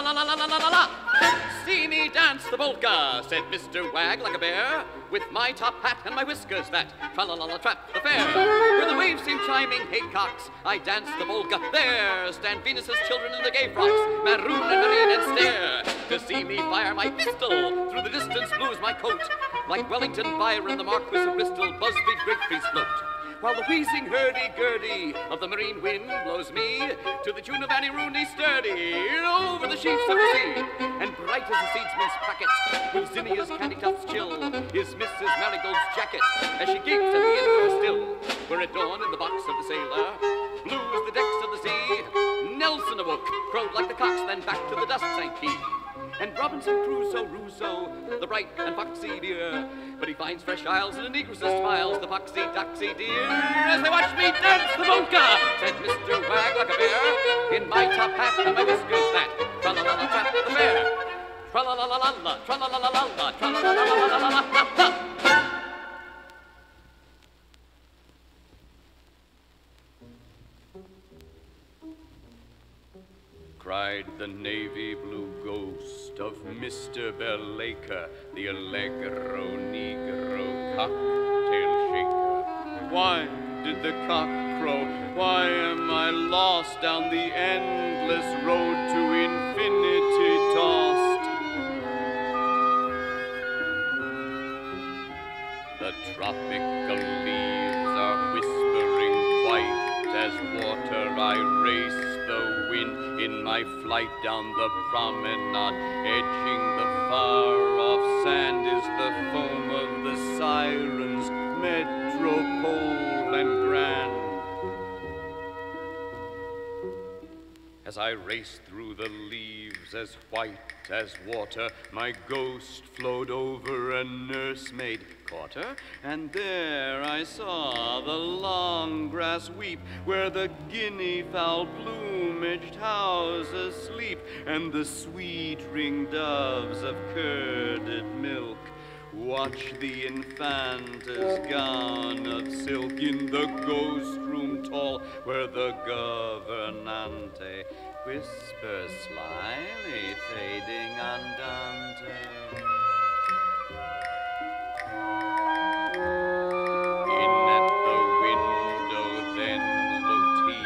Tra-la-la-la-la-la-la-la. See me dance the polka, said Mr. Wag like a bear, with my top hat and my whiskers that tra-la-la-la-trap the fair. Where the waves seem chiming haycocks, I dance the polka. There stand Venus's children in the gay frocks, maroon and marine and stare. To see me fire my pistol, through the distance blues my coat. Like Wellington Byron, the Marquis of Bristol, Busby's great feast float. While the wheezing hurdy-gurdy of the marine wind blows me to the tune of Annie Rooney sturdy over the sheets of the sea. And bright as a seedsman's packet, with zinnia's candy tufts chill, is Mrs. Marigold's jacket as she gapes at the indoor still. Where at dawn in the box of the sailor, blue as the decks of the sea, Nelson awoke, crowed like the cocks, then back to the dust sank he. And Robinson Crusoe, the bright and foxy dear, but he finds fresh isles and a negress smiles, the foxy doxy dear. As they watch me dance the polka, said Mr. Wag like a bear, in my top hat and my whiskers that tra-la-la-la-trap the fair. Tra-la-la-la-la-la, tra-la-la-la-la-la, tra-la-la-la-la-la-la-la. Cried the navy blue ghost of Mr. Belacre, the Allegro Negro cocktail shaker. Why did the cock crow? Why am I lost down the endless road to infinity tossed? The tropical leaves are whispering white as water. I race the wind in my flight down the promenade, edging the far-off sand is the foam of the sirens, metropole and grand. As I race through the leaves as white as water, my ghost flowed over a nursemaid quarter, and there I saw the long grass weep, where the guinea fowl plumaged house asleep, and the sweet ringed doves of curded milk watch the infanta's gown of silk in the ghost room tall, where the governante whispers slyly, fading andante. In at the window then looked he,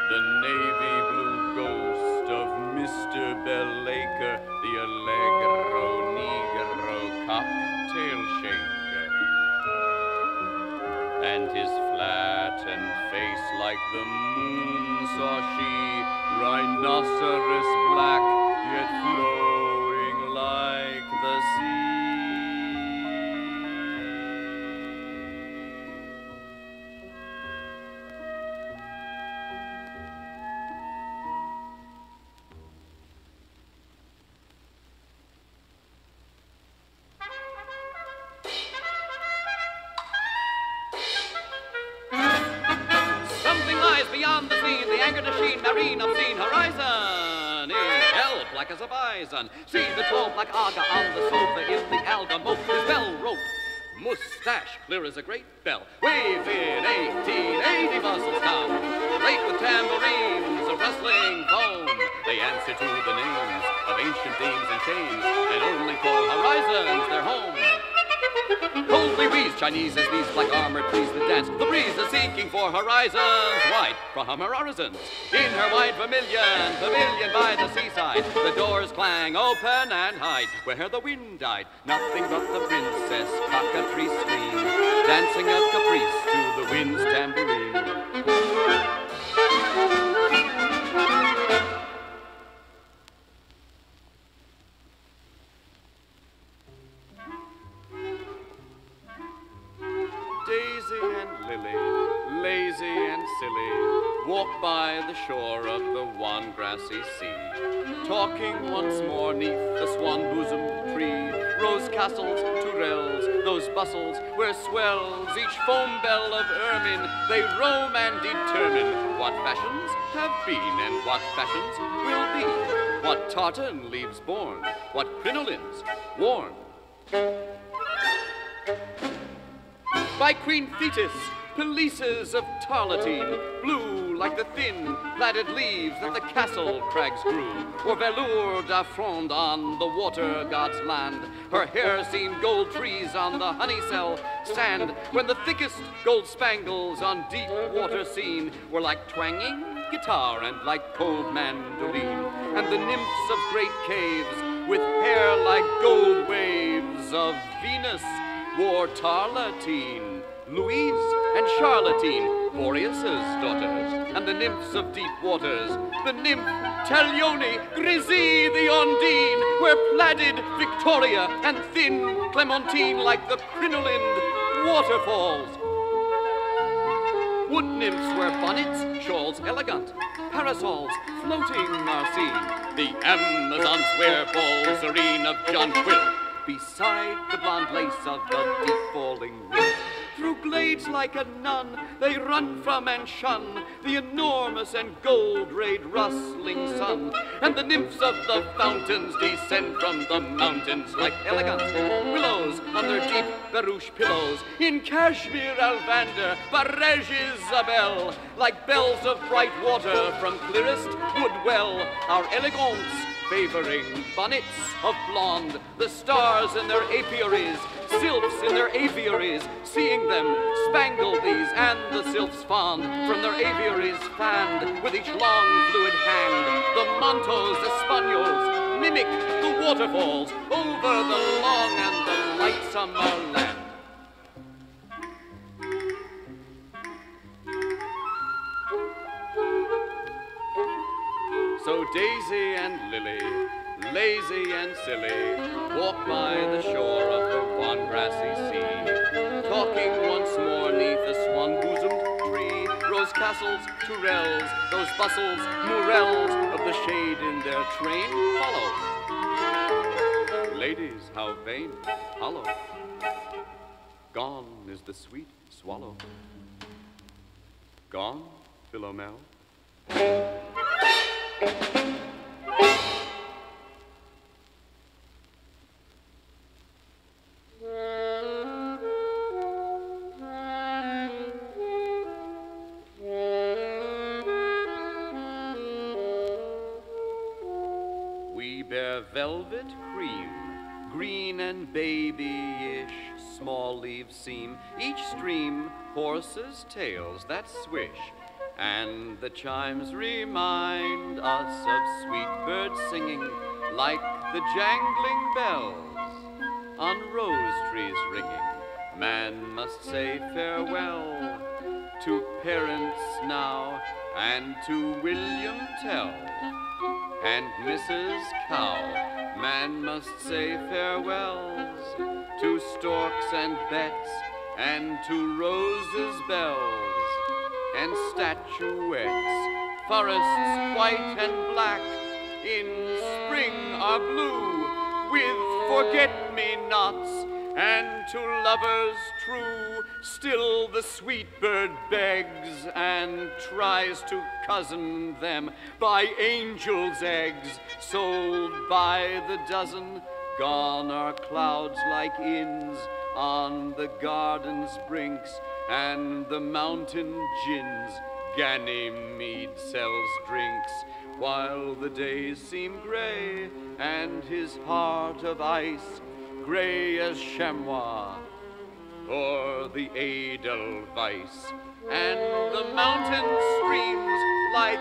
the navy blue ghost of Mr. Belacre, the Allegro Negro cocktail shaker. And his flattened face like the moon saw she, rhinoceros black, yet flowing like the sea. Marine obscene horizon in hell black as a bison. See the tall black aga on the sofa in the alga moat, his bell rope mustache clear as a great bell. Wave in 1880 buzzles come, late with tambourines of rustling foam. They answer to the names of ancient dames and chains, and only for horizons their home. Coldly wheeze Chinese as these black armored please the dance. The breeze is seeking for horizons wide from her horizons. In her wide vermilion, pavilion by the seaside, the doors clang open and hide. Where the wind died, nothing but the princess cockatrice swing, dancing a caprice to the wind's tambourine. Lazy and silly, walk by the shore of the wan grassy sea, talking once more neath the swan-bosomed tree. Rose castles, Tourelles, those bustles where swells each foam bell of ermine. They roam and determine what fashions have been and what fashions will be, what tartan leaves born, what crinolines worn. By Queen Thetis, pelisses of tarlatan, blue like the thin, plaited leaves that the castle crags grew, or velour d'Afronde on the water god's land. Her hair seemed gold trees on the honey-cell sand, when the thickest gold spangles on deep water seen were like twanging guitar and like cold mandoline, and the nymphs of great caves with hair like gold waves of Venus wore tarlatan, Louise and Charlottine, Boreas's daughters, and the nymphs of deep waters, the nymph Talione, Grisy the Ondine, were plaided Victoria and thin Clementine like the crinolined waterfalls. Wood nymphs wear bonnets, shawls elegant, parasols floating are seen. The Amazons wear balls serene of jonquil, beside the blonde lace of the deep falling wind. Through glades like a nun they run from and shun the enormous and gold-rayed rustling sun, and the nymphs of the fountains descend from the mountains like elegant willows on their deep barouche pillows. In Kashmir, Alvander, Barège, Isabel, like bells of bright water from clearest wood well, our elegants favoring bonnets of blonde, the stars in their apiaries, sylphs in their aviaries, seeing them spangle these, and the sylphs fond from their aviaries fanned with each long fluid hand. The Montos Espagnols mimic the waterfalls over the long and the light summer land. So Daisy and Lily, lazy and silly, walk by the shore of the wan grassy sea, talking once more neath a swan-bosomed tree. Rose castles, tourelles, those bustles, morels of the shade in their train follow. Ladies, how vain, hollow, gone is the sweet swallow. Gone, Philomel. We bear velvet cream, green and babyish, small leaves seem, each stream horses' tails that swish, and the chimes remind us of sweet birds singing like the jangling bells on rose trees ringing. Man must say farewell to parents now, and to William Tell and Mrs. Cow. Man must say farewells to storks and bets, and to roses' bells and statuettes. Forests white and black in spring are blue with forget-me-nots, and to lovers true still the sweet bird begs and tries to cozen them by angels' eggs, sold by the dozen. Gone are clouds like inns on the garden's brinks, and the mountain gins Ganymede sells drinks, while the days seem gray and his heart of ice, gray as chamois or the Edelweiss, and the mountain streams like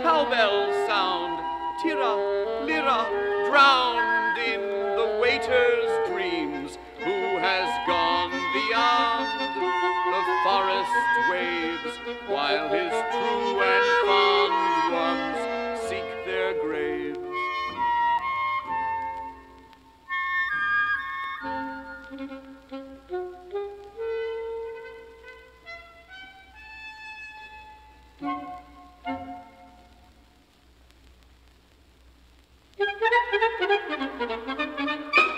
cowbell sound, tira, lira, drowned in the waiter's dreams, who has gone beyond the forest waves, while his true and fond ones seek their graves.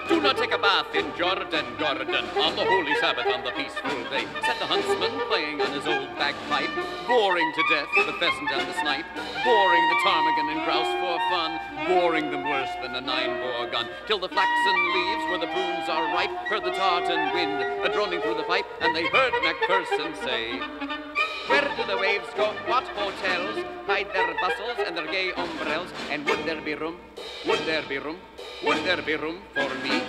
Do not take a bath in Jordan, on the holy Sabbath, on the peaceful day, sat the huntsman playing on his old bagpipe, boring to death the pheasant and the snipe, boring the ptarmigan and grouse for fun, boring them worse than a 9-bore gun, till the flaxen leaves where the prunes are ripe heard the tartan wind a-droning through the pipe, and they heard Macpherson say, where do the waves go? What hotels hide their bustles and their gay umbrellas? And would there be room? Would there be room? Would there be room for me?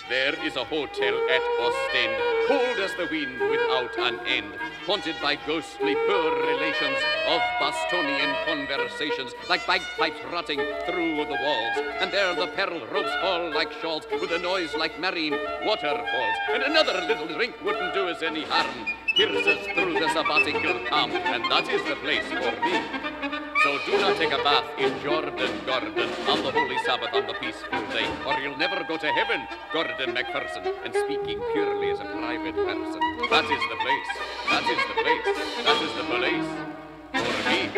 There is a hotel at Ostend, cold as the wind without an end, haunted by ghostly poor relations of Bostonian conversations, like bagpipes rotting through the walls. And there the peril ropes fall like shawls, with a noise like marine waterfalls. And another little drink wouldn't do us any harm, pierces through the sabbatical calm, and that is the place for me. So do not take a bath in Jordan, on the holy Sabbath, on the peaceful day, or you'll never go to heaven, Gordon Macpherson, and speaking purely as a private person. That is the place, that is the place, that is the place for me.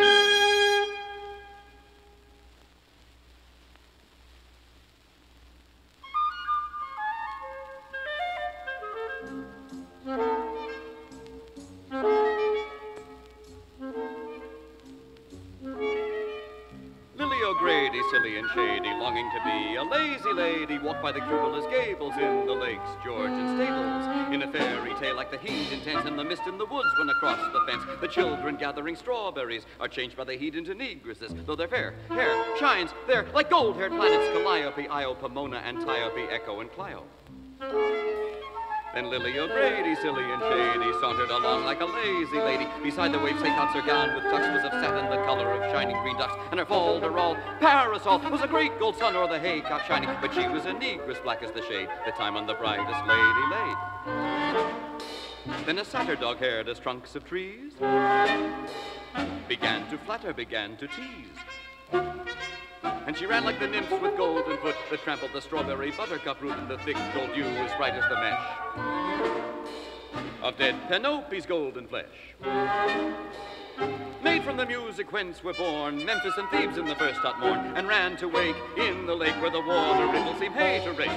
Silly and shady, longing to be a lazy lady, walk by the cumulus gables in the lakes, Georgian stables, in a fairy tale like the heat intense and the mist in the woods when across the fence the children gathering strawberries are changed by the heat into negresses, though their fair hair shines there like gold-haired planets Calliope, Io, Pomona, Antiope, Echo, and Clio. Then Lily O'Grady, silly and shady, sauntered along like a lazy lady. Beside the waves, haycocks, her gown with tucks was of satin, the color of shining green ducks, and her folderol parasol was a great gold sun o'er the haycock shining. But she was a negress, black as the shade, the time on the brightest lady laid. Then a satyr dog-haired as trunks of trees began to flatter, began to tease. And she ran like the nymphs with golden foot that trampled the strawberry buttercup root, and the thick gold dew as bright as the mesh of dead Penelope's golden flesh. Made from the music whence were born Memphis and Thebes in the first hot morn, and ran to wake in the lake where the water ripples seem hay to rake.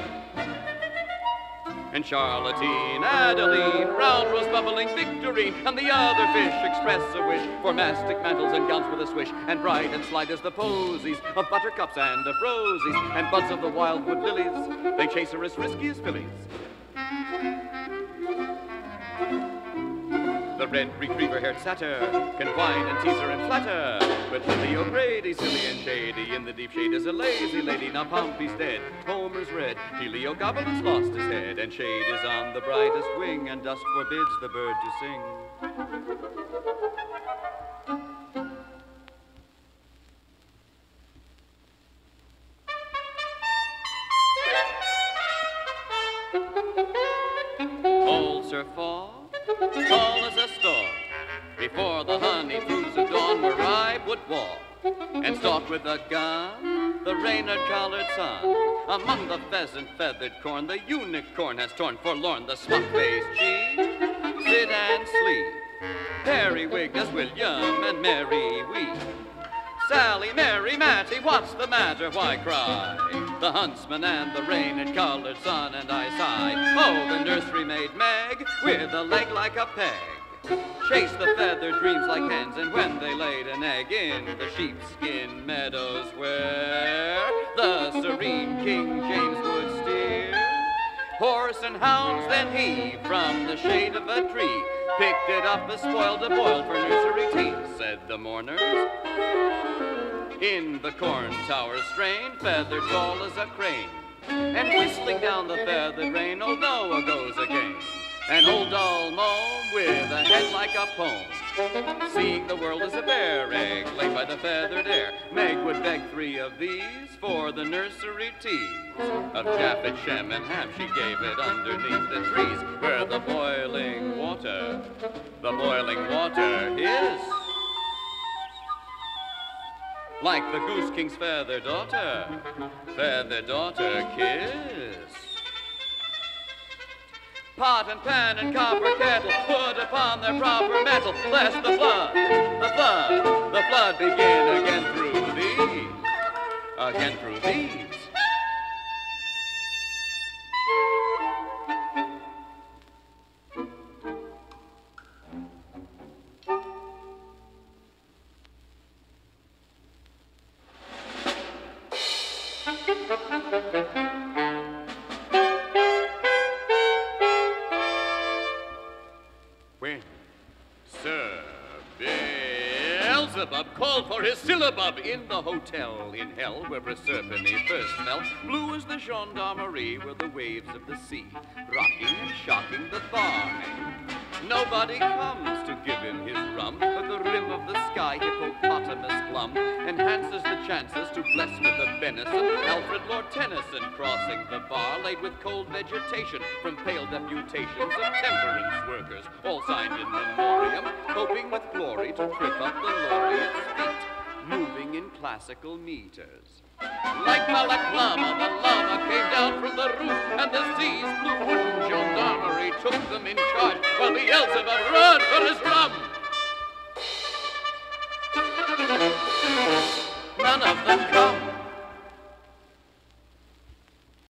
And Charlatine, Adeline, round rose bubbling Victorine, and the other fish express a wish for mastic mantles and gowns with a swish, and bright and slight as the posies of buttercups and of roses, and buds of the wildwood lilies, they chase her as risky as fillies. The red retriever-haired satyr can whine and tease her and flatter, but Lily O'Grady, silly and shady, in the deep shade is a lazy lady. Now Pompey's dead, Homer's red, Heliogabalus lost his head, and shade is on the brightest wing, and dust forbids the bird to sing. Old Sir Faulk, tall as a stalk, before the honey fruits of dawn were ripe, would walk and stalk with a gun the rain-collared sun. Among the pheasant-feathered corn, the unicorn has torn forlorn the smut-faced cheek, Sid and Sleep, periwigged as William and Mary Wee. Sally, Mary, Matty, what's the matter? Why cry? The huntsman and the rain-collared sun, and I sigh. Oh, the nursery maid Meg, with a leg like a peg, chased the feathered dreams like hens, and when they laid an egg in the sheepskin meadows where the serene King James would steer, horse and hounds then he from the shade of a tree picked it up as spoiled a boil for nursery tea, said the mourners. In the corn tower strain, feathered tall as a crane, and whistling down the feathered rain, old Noah goes again. An old dull mome with a head like a poem, seeing the world as a bare egg laid by the feathered air. Meg would beg 3 of these for the nursery teas of Japhet, Shem, and Ham. She gave it underneath the trees where the boiling water is. Like the goose king's feather daughter kiss. Pot and pan and copper kettle put upon their proper metal, lest the flood begin again through these. Beelzebub called for his syllabub in the hotel in hell where Proserpine first fell. Blue as the gendarmerie were the waves of the sea, rocking and shocking the barmaid. Nobody comes to give him his rum, but the rim of the sky, hippopotamus plum, enhances the chances to bless with a venison. Alfred Lord Tennyson crossing the bar, laid with cold vegetation from pale deputations of temperance workers, all signed in memoriam, hoping with glory to trip up the laureate's feet, moving in classical meters. Like balaclava, the lava came down from the roof, and the sea's blue gendarmerie took them in charge, while Beelzebub ran for his rum.